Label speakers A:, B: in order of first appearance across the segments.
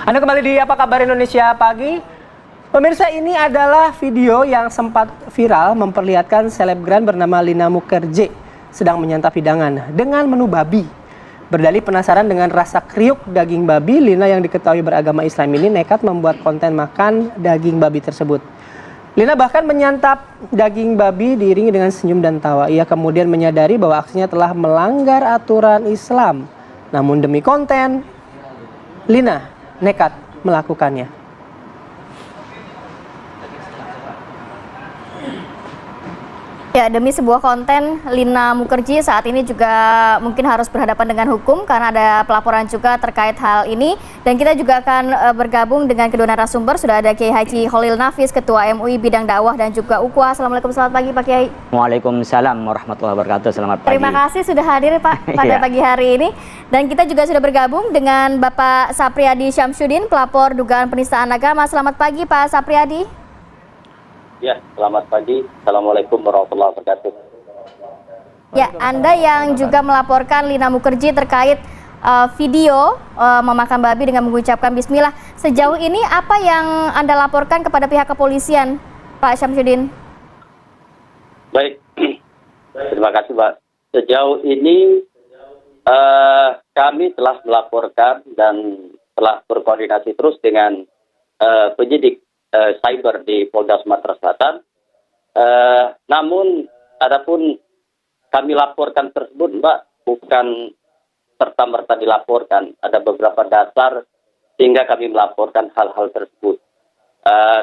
A: Anda kembali di Apa Kabar Indonesia Pagi. Pemirsa, ini adalah video yang sempat viral memperlihatkan selebgram bernama Lina Mukherjee sedang menyantap hidangan dengan menu babi. Berdalih penasaran dengan rasa kriuk daging babi, Lina yang diketahui beragama Islam ini nekat membuat konten makan daging babi tersebut. Lina bahkan menyantap daging babi diiringi dengan senyum dan tawa. Ia kemudian menyadari bahwa aksinya telah melanggar aturan Islam. Namun demi konten, Lina nekat melakukannya.
B: Ya, demi sebuah konten, Lina Mukherjee saat ini juga mungkin harus berhadapan dengan hukum karena ada pelaporan juga terkait hal ini. Dan kita juga akan bergabung dengan kedua narasumber. Sudah ada Kiai Haji Khalil Nafis, Ketua MUI Bidang Dakwah dan juga Ukhuwah. Assalamualaikum, selamat pagi Pak Kiai.
C: Waalaikumsalam warahmatullahi wabarakatuh. Selamat pagi.
B: Terima kasih sudah hadir Pak pada pagi hari ini. Dan kita juga sudah bergabung dengan Bapak Sapriyadi Syamsuddin, pelapor dugaan penistaan agama. Selamat pagi Pak Sapriyadi.
D: Ya, selamat pagi. Assalamualaikum warahmatullahi wabarakatuh.
B: Ya, Anda yang juga melaporkan Lina Mukherjee terkait video memakan babi dengan mengucapkan bismillah. Sejauh ini apa yang Anda laporkan kepada pihak kepolisian, Pak Syamsuddin?
D: Baik, terima kasih Pak. Sejauh ini kami telah melaporkan dan telah berkoordinasi terus dengan penyidik cyber di Polda Sumatera Selatan. Namun, adapun kami laporkan tersebut, Mbak, bukan serta-merta dilaporkan. Ada beberapa dasar sehingga kami melaporkan hal-hal tersebut.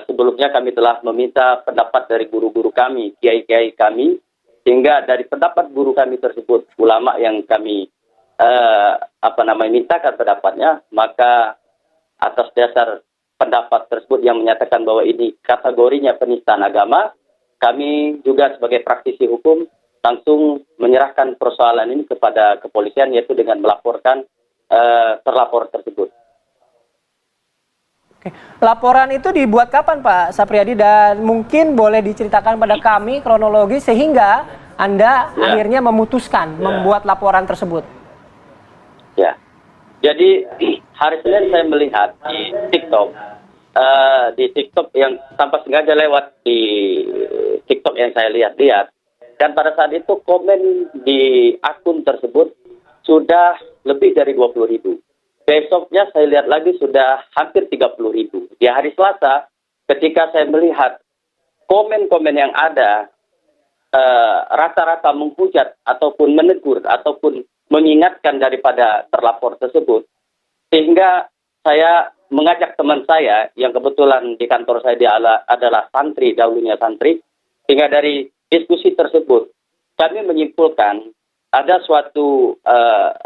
D: Sebelumnya kami telah meminta pendapat dari guru-guru kami, kiai-kiai kami, sehingga dari pendapat guru kami tersebut, ulama yang kami mintakan pendapatnya, maka atas dasar pendapat tersebut yang menyatakan bahwa ini kategorinya penistaan agama, kami juga sebagai praktisi hukum langsung menyerahkan persoalan ini kepada kepolisian, yaitu dengan melaporkan terlapor tersebut.
A: Oke. Laporan itu dibuat kapan Pak Sapriyadi, dan mungkin boleh diceritakan pada kami kronologi sehingga Anda akhirnya memutuskan membuat laporan tersebut?
D: Ya, jadi hari Senin saya melihat di TikTok yang tanpa sengaja lewat di TikTok yang saya lihat-lihat, dan pada saat itu komen di akun tersebut sudah lebih dari 20.000. Besoknya saya lihat lagi sudah hampir 30.000. Di hari Selasa ketika saya melihat komen-komen yang ada rata-rata menghujat ataupun menegur ataupun mengingatkan daripada terlapor tersebut, sehingga saya mengajak teman saya yang kebetulan di kantor saya dia adalah santri, dahulunya santri, sehingga dari diskusi tersebut kami menyimpulkan ada suatu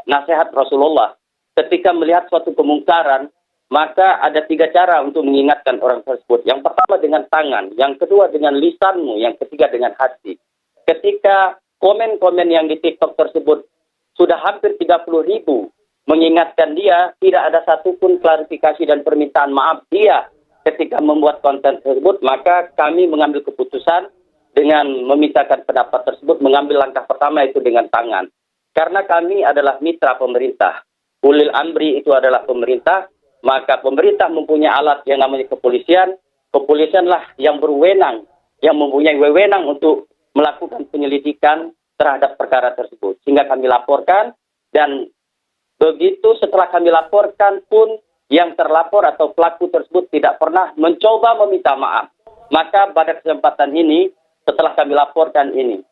D: nasihat Rasulullah ketika melihat suatu kemungkaran, maka ada 3 cara untuk mengingatkan orang tersebut. Yang pertama dengan tangan, yang kedua dengan lisanmu, yang ketiga dengan hati. Ketika komen-komen yang di TikTok tersebut sudah hampir 30.000 mengingatkan dia, tidak ada satupun klarifikasi dan permintaan maaf dia ketika membuat konten tersebut, maka kami mengambil keputusan dengan memintakan pendapat tersebut, mengambil langkah pertama itu dengan tangan. Karena kami adalah mitra pemerintah. Ulil amri itu adalah pemerintah, maka pemerintah mempunyai alat yang namanya kepolisian. Kepolisianlah yang berwenang, yang mempunyai wewenang untuk melakukan penyelidikan terhadap perkara tersebut. Sehingga kami laporkan, dan begitu setelah kami laporkan pun yang terlapor atau pelaku tersebut tidak pernah mencoba meminta maaf. Maka pada kesempatan ini, setelah kami laporkan ini,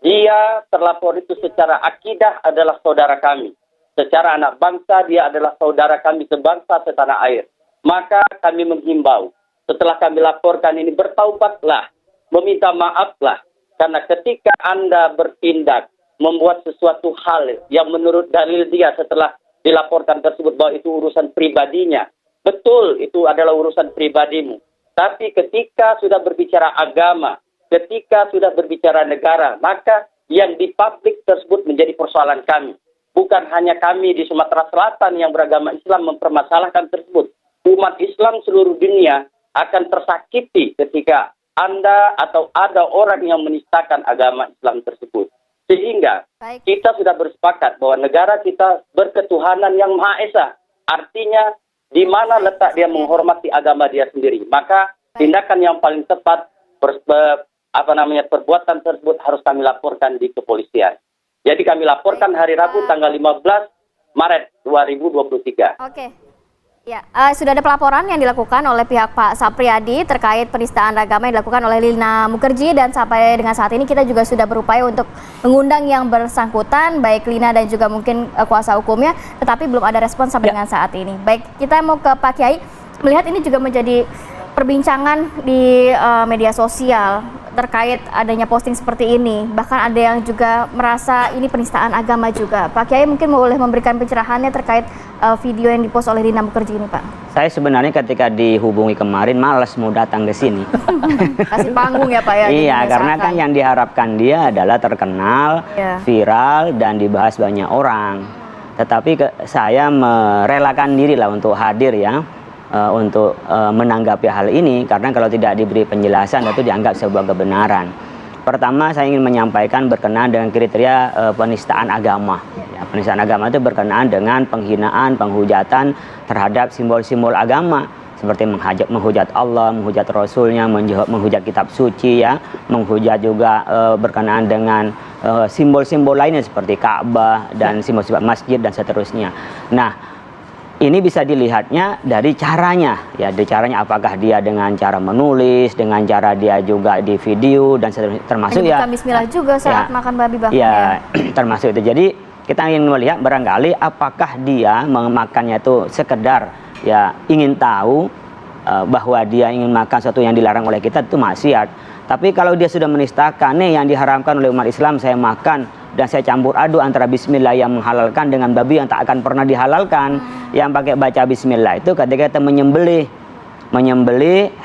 D: dia terlapor itu secara akidah adalah saudara kami. Secara anak bangsa dia adalah saudara kami sebangsa setanah air. Maka kami menghimbau, setelah kami laporkan ini, bertaubatlah, meminta maaflah. Karena ketika Anda bertindak membuat sesuatu hal yang menurut dalil dia setelah dilaporkan tersebut bahwa itu urusan pribadinya. Betul, itu adalah urusan pribadimu. Tapi ketika sudah berbicara agama, ketika sudah berbicara negara, maka yang di publik tersebut menjadi persoalan kami. Bukan hanya kami di Sumatera Selatan yang beragama Islam mempermasalahkan tersebut. Umat Islam seluruh dunia akan tersakiti ketika Anda atau ada orang yang menistakan agama Islam tersebut. Sehingga kita sudah bersepakat bahwa negara kita berketuhanan yang Maha Esa. Artinya di mana letak dia menghormati agama dia sendiri. Maka tindakan yang paling tepat, perbuatan tersebut harus kami laporkan di kepolisian. Jadi kami laporkan hari Rabu tanggal 15 Maret 2023.
B: Oke. Ya, sudah ada pelaporan yang dilakukan oleh pihak Pak Sapriyadi terkait penistaan agama yang dilakukan oleh Lina Mukherjee, dan sampai dengan saat ini kita juga sudah berupaya untuk mengundang yang bersangkutan, baik Lina dan juga mungkin kuasa hukumnya, tetapi belum ada respon sampai dengan saat ini. Baik, kita mau ke Pak Kiai, melihat ini juga menjadi perbincangan di media sosial terkait adanya posting seperti ini. Bahkan ada yang juga merasa ini penistaan agama juga. Pak Kiai mungkin boleh memberikan pencerahannya terkait video yang dipost oleh Lina Mukherjee ini, Pak.
C: Saya sebenarnya ketika dihubungi kemarin malas mau datang ke sini.
B: Kasih panggung ya, Pak ya.
C: Iya, karena kan yang diharapkan dia adalah terkenal, viral, dan dibahas banyak orang. Tetapi saya merelakan diri lah untuk hadir ya. Untuk menanggapi hal ini, karena kalau tidak diberi penjelasan itu dianggap sebuah kebenaran. Pertama, saya ingin menyampaikan berkenaan dengan kriteria penistaan agama. Ya, penistaan agama itu berkenaan dengan penghinaan, penghujatan terhadap simbol-simbol agama, seperti menghujat Allah, menghujat Rasulnya, menghujat kitab suci, ya, menghujat juga berkenaan dengan simbol-simbol lainnya seperti Ka'bah dan simbol-simbol masjid dan seterusnya. Nah, ini bisa dilihatnya dari caranya, ya, dari caranya apakah dia dengan cara menulis, dengan cara dia juga di video dan termasuk ya.
B: Bismillah juga saat makan babi bahkan.
C: Ya, termasuk itu. Jadi kita ingin melihat barangkali apakah dia memakannya itu sekedar ya ingin tahu bahwa dia ingin makan sesuatu yang dilarang oleh kita, itu maksiat. Tapi kalau dia sudah menistakan, nih yang diharamkan oleh umat Islam saya makan, dan saya campur aduk antara bismillah yang menghalalkan dengan babi yang tak akan pernah dihalalkan, yang pakai baca bismillah itu ketika kita menyembelih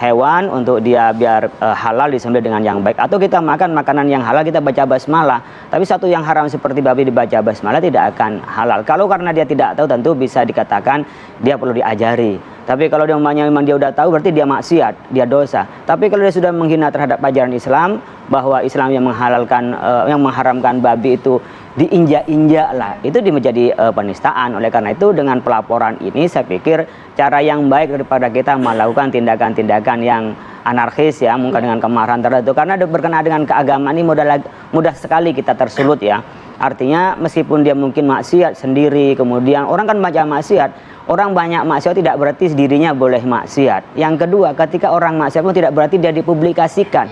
C: hewan untuk dia biar halal disembelih dengan yang baik, atau kita makan makanan yang halal kita baca basmalah, tapi satu yang haram seperti babi dibaca basmalah tidak akan halal. Kalau karena dia tidak tahu, tentu bisa dikatakan dia perlu diajari. Tapi kalau dia memang dia udah tahu, berarti dia maksiat, dia dosa. Tapi kalau dia sudah menghina terhadap ajaran Islam, bahwa Islam yang menghalalkan, yang mengharamkan babi itu diinjak-injak lah, itu menjadi penistaan. Oleh karena itu dengan pelaporan ini saya pikir cara yang baik daripada kita melakukan tindakan-tindakan yang anarkis ya, mungkin dengan kemarahan tertentu, karena berkenaan dengan keagamaan ini mudah sekali kita tersulut ya. Artinya meskipun dia mungkin maksiat sendiri, kemudian orang kan baca maksiat, orang banyak maksiat tidak berarti dirinya boleh maksiat. Yang kedua, ketika orang maksiat pun tidak berarti dia dipublikasikan.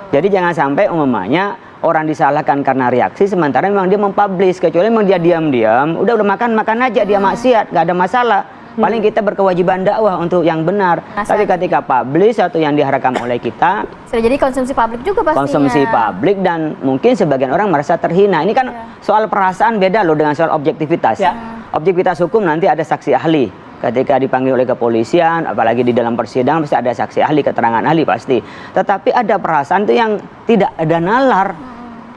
C: Jadi jangan sampai umpamanya orang disalahkan karena reaksi, sementara memang dia mempublish, kecuali memang dia diam-diam, udah makan aja dia maksiat, nggak ada masalah. Paling kita berkewajiban dakwah untuk yang benar. Tapi ketika publish atau yang diharapkan oleh kita,
B: sudah jadi konsumsi publik juga pastinya.
C: Konsumsi publik, dan mungkin sebagian orang merasa terhina. Ini kan soal perasaan beda loh dengan soal objektivitas. Objektivitas hukum nanti ada saksi ahli. Ketika dipanggil oleh kepolisian, apalagi di dalam persidangan pasti ada saksi ahli, keterangan ahli pasti. Tetapi ada perasaan itu yang tidak ada nalar.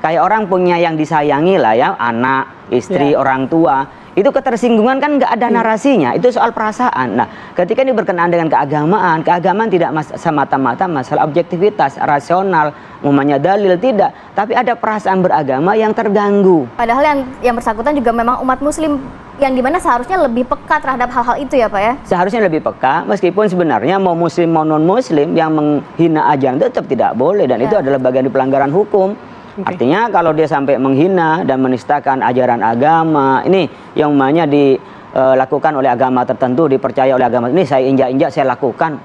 C: Kayak orang punya yang disayangi lah ya, anak, istri, orang tua. Itu ketersinggungan kan nggak ada narasinya, itu soal perasaan. Nah, ketika ini berkenaan dengan keagamaan tidak semata-mata masalah objektivitas, rasional, umumnya dalil, tidak. Tapi ada perasaan beragama yang terganggu.
B: Padahal yang bersangkutan juga memang umat muslim, yang dimana seharusnya lebih peka terhadap hal-hal itu ya Pak ya? Seharusnya
C: lebih peka, meskipun sebenarnya mau muslim mau non-muslim yang menghina ajaran tetap tidak boleh, dan itu adalah bagian dari pelanggaran hukum. Artinya kalau dia sampai menghina dan menistakan ajaran agama, ini yang namanya dilakukan oleh agama tertentu, dipercaya oleh agama ini, saya injak-injak, saya lakukan,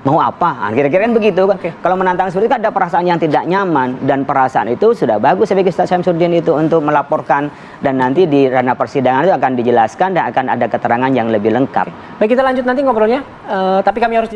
C: mau apa? Kira-kira kan begitu. Kalau menantang seperti itu ada perasaan yang tidak nyaman, dan perasaan itu sudah bagus sebagai Ustaz Syamsuddin itu untuk melaporkan, dan nanti di ranah persidangan itu akan dijelaskan dan akan ada keterangan yang lebih lengkap.
A: Baik, kita lanjut nanti ngobrolnya, tapi kami harus